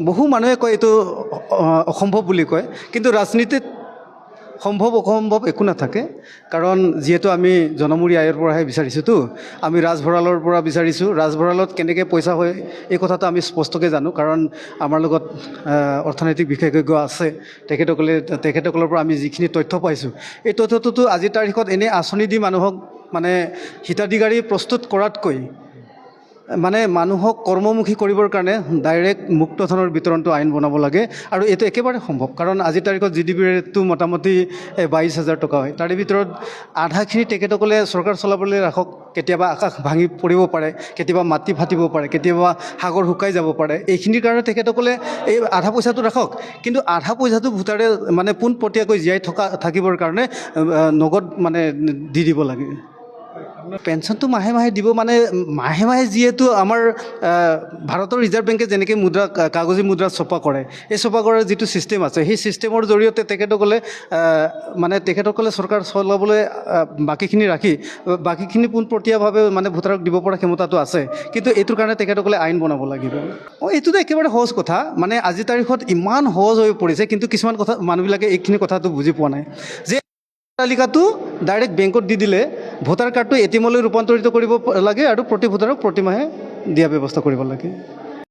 বহু মানুহে কয় এইটো অসম্ভৱ বুলি কয়, কিন্তু ৰাজনীতিত সম্ভৱ অসম্ভৱ একো নাথাকে। কাৰণ যিহেতু আমি জনমূৰি আয়ৰ পৰাহে বিচাৰিছোঁতো, আমি ৰাজভঁৰালৰ পৰা বিচাৰিছোঁ। ৰাজভঁৰালত কেনেকৈ পইচা হয় এই কথাটো আমি স্পষ্টকৈ জানো, কাৰণ আমাৰ লগত অৰ্থনৈতিক বিশেষজ্ঞ আছে। তেখেতসকলৰ পৰা আমি যিখিনি তথ্য পাইছোঁ, এই তথ্যটোতো আজিৰ তাৰিখত এনেই আঁচনি দি মানুহক মানে হিতাধিকাৰী প্ৰস্তুত কৰাতকৈ মানে মানুহক কৰ্মমুখী কৰিবৰ কাৰণে ডাইৰেক্ট মুক্ত ধনৰ বিতৰণটো আইন বনাব লাগে। আৰু এইটো একেবাৰে সম্ভৱ, কাৰণ আজিৰ তাৰিখত GDP ৰেটটো মোটামুটি 22,000 টকা হয়। তাৰে ভিতৰত আধাখিনি তেখেতসকলে চৰকাৰ চলাবলৈ ৰাখক, কেতিয়াবা আকাশ ভাঙি পৰিব পাৰে, কেতিয়াবা মাটি ফাটিব পাৰে, কেতিয়াবা সাগৰ শুকাই যাব পাৰে। এইখিনিৰ কাৰণে তেখেতসকলে এই আধা পইচাটো ৰাখক, কিন্তু আধা পইচাটো ভোটাৰে মানে পোনপটীয়াকৈ জীয়াই থাকিবৰ কাৰণে নগদ মানে দি দিব লাগে। পেঞ্চনটো মাহে মাহে দিব, মানে মাহে মাহে যিহেতু আমাৰ ভাৰতৰ ৰিজাৰ্ভ বেংকে যেনেকৈ কাগজী মুদ্ৰা ছপা কৰে, এই ছপা কৰাৰ যিটো ছিষ্টেম আছে, সেই ছিষ্টেমৰ জৰিয়তে তেখেতসকলে চৰকাৰ চলাবলৈ বাকীখিনি ৰাখি বাকীখিনি পোনপটীয়াভাৱে মানে ভোটাৰক দিব পৰা ক্ষমতাটো আছে। কিন্তু এইটোৰ কাৰণে তেখেতসকলে আইন বনাব লাগিব। এইটোতো একেবাৰে সহজ কথা, মানে আজিৰ তাৰিখত ইমান সহজ হৈ পৰিছে, কিন্তু কিছুমান কথা মানুহবিলাকে এইখিনি কথাটো বুজি পোৱা নাই যে তালিকাটো ডাইৰেক্ট বেংকত দি দিলে ভোটাৰ কাৰ্ডটো ATM-লৈ ৰূপান্তৰিত কৰিব লাগে আৰু প্ৰতি ভোটাৰক প্ৰতিমাহে দিয়া ব্যৱস্থা কৰিব লাগে।